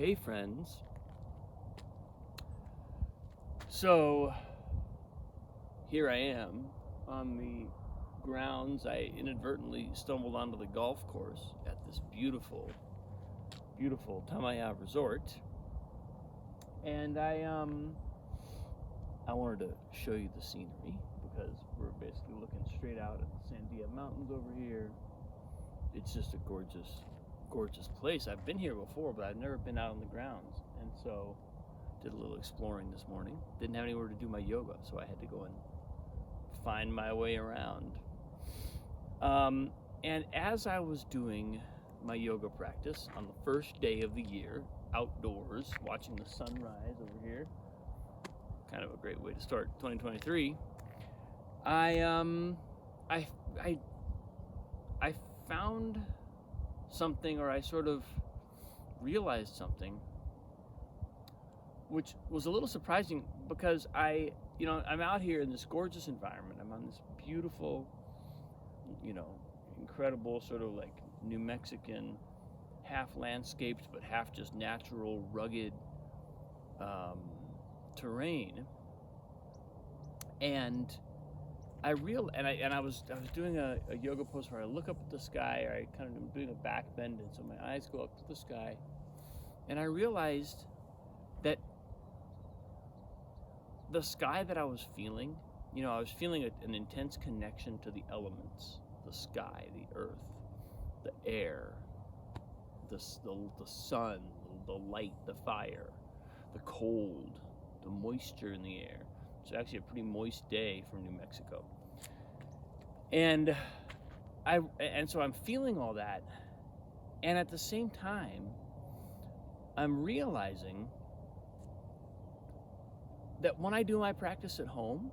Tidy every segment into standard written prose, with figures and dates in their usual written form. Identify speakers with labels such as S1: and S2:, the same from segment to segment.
S1: Hey friends. So here I am on the grounds. I inadvertently stumbled onto the golf course at this beautiful, beautiful Tamaya resort. And I wanted to show you the scenery because we're basically looking straight out at the Sandia Mountains over here. It's just a gorgeous, gorgeous place. I've been here before, but I've never been out on the grounds. And so did a little exploring this morning. Didn't have anywhere to do my yoga, so I had to go and find my way around. And as I was doing my yoga practice on the first day of the year, outdoors, watching the sunrise over here, kind of a great way to start 2023. I found something, or I sort of realized something, which was a little surprising because I'm out here in this gorgeous environment. I'm on this beautiful, incredible sort of like New Mexican, half landscaped but half just natural, rugged terrain. And I was doing a yoga pose where I look up at the sky, or I kind of am doing a back bend, and so my eyes go up to the sky, and I realized that the sky that I was feeling, I was feeling an intense connection to the elements, the sky, the earth, the air, the sun, the light, the fire, the cold, the moisture in the air. It's actually a pretty moist day from New Mexico. And so I'm feeling all that, and at the same time, I'm realizing that when I do my practice at home,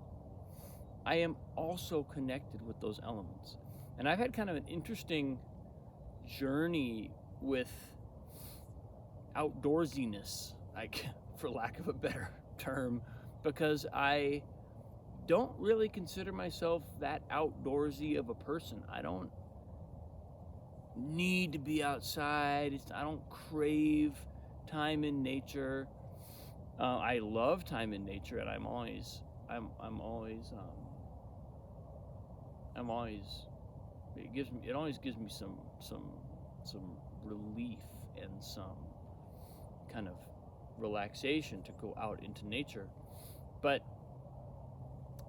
S1: I am also connected with those elements. And I've had kind of an interesting journey with outdoorsiness, for lack of a better term, because I don't really consider myself that outdoorsy of a person. I don't need to be outside. I don't crave time in nature. I love time in nature, and I'm always. It always gives me some relief and some kind of relaxation to go out into nature. But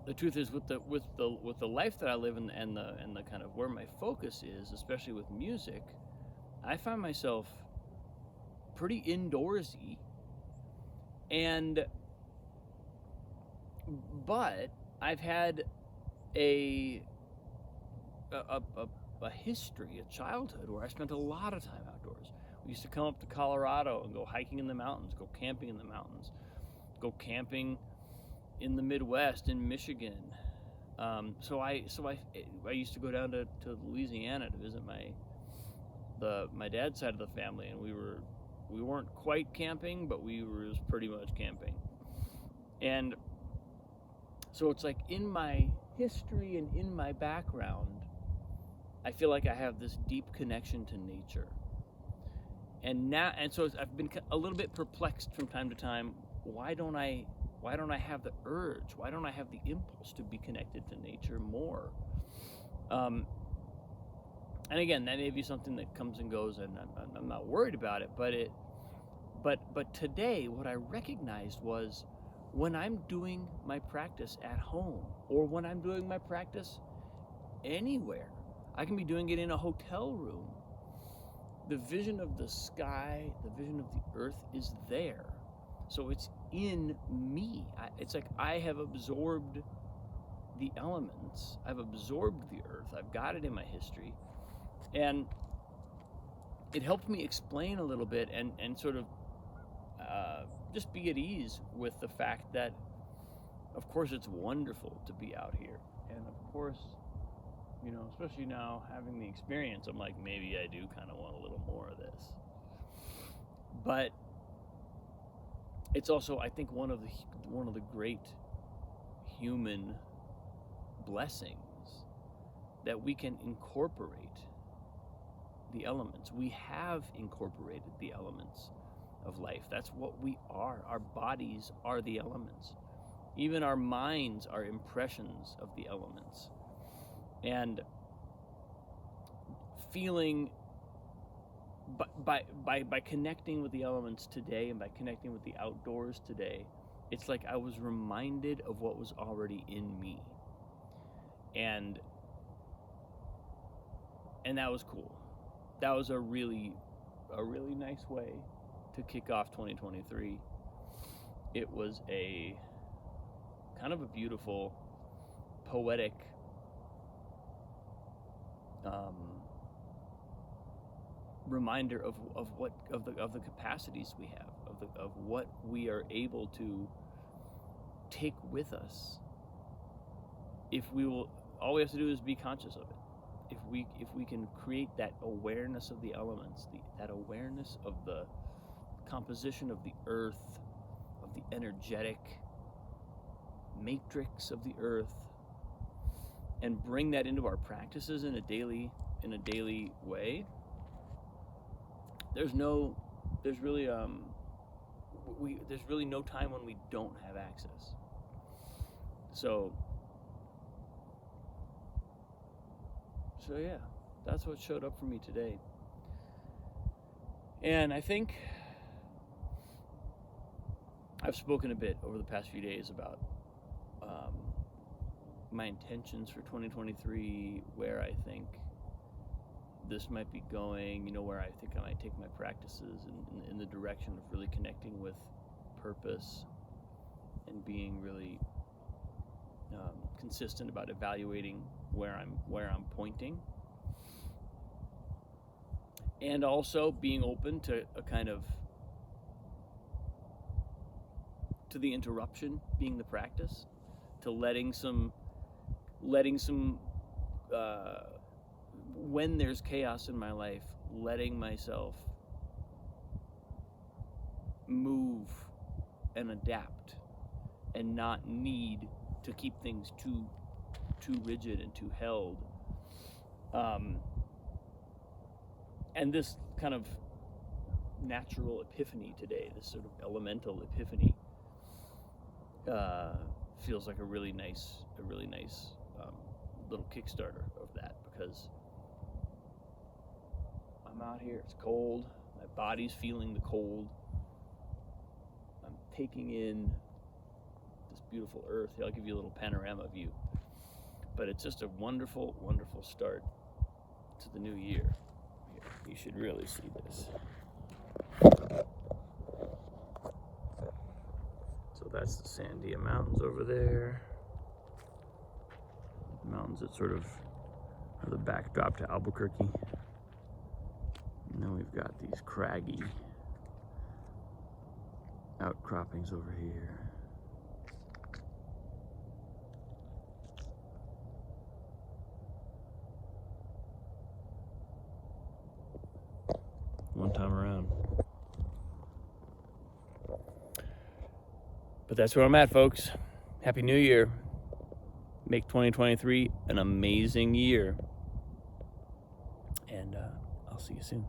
S1: the truth is, with the life that I live in, and the kind of where my focus is, especially with music, I find myself pretty indoorsy. But I've had a history, a childhood where I spent a lot of time outdoors. We used to come up to Colorado and go hiking in the mountains, go camping in the mountains, go camping in the Midwest, in Michigan. So I used to go down to Louisiana to visit my dad's side of the family, and we weren't quite camping, but we were pretty much camping. And so it's like in my history and in my background, I feel like I have this deep connection to nature. And so I've been a little bit perplexed from time to time. Why don't I have the urge? Why don't I have the impulse to be connected to nature more? And again, that may be something that comes and goes, and I'm not worried about it. But today, what I recognized was, when I'm doing my practice at home, or when I'm doing my practice anywhere, I can be doing it in a hotel room, the vision of the sky, the vision of the earth is there. So it's in me. It's like I have absorbed the elements. I've absorbed the earth. I've got it in my history. And it helped me explain a little bit and sort of just be at ease with the fact that, of course, it's wonderful to be out here. And of course, especially now having the experience, I'm like, maybe I do kind of want a little more of this. But it's also, I think, one of the great human blessings that we can incorporate the elements. We have incorporated the elements of life. That's what we are. Our bodies are the elements. Even our minds are impressions of the elements. And feeling by connecting with the elements today and by connecting with the outdoors today, it's like I was reminded of what was already in me. And that was cool. That was a really nice way to kick off 2023. It was a kind of a beautiful, poetic reminder of the capacities we have, of what we are able to take with us. If we will, all we have to do is be conscious of it. If we can create that awareness of the elements, that awareness of the composition of the earth, of the energetic matrix of the earth, and bring that into our practices in a daily way, there's really no time when we don't have access. So yeah, that's what showed up for me today. And I think I've spoken a bit over the past few days about my intentions for 2023, where I think this might be going, where I think I might take my practices in the direction of really connecting with purpose and being really consistent about evaluating where I'm pointing, and also being open to a kind of to the interruption being the practice, to letting some when there's chaos in my life, letting myself move and adapt and not need to keep things too rigid and too held. And this kind of natural epiphany today, this sort of elemental epiphany, feels like a really nice little Kickstarter of that, because I'm out here, it's cold, my body's feeling the cold, I'm taking in this beautiful earth. I'll give you a little panorama view, but it's just a wonderful start to the new year. Here, you should really see this. So that's the Sandia Mountains over there. Mountains that sort of are the backdrop to Albuquerque. And then we've got these craggy outcroppings over here. One time around. But that's where I'm at, folks. Happy New Year. Make 2023 an amazing year. And I'll see you soon.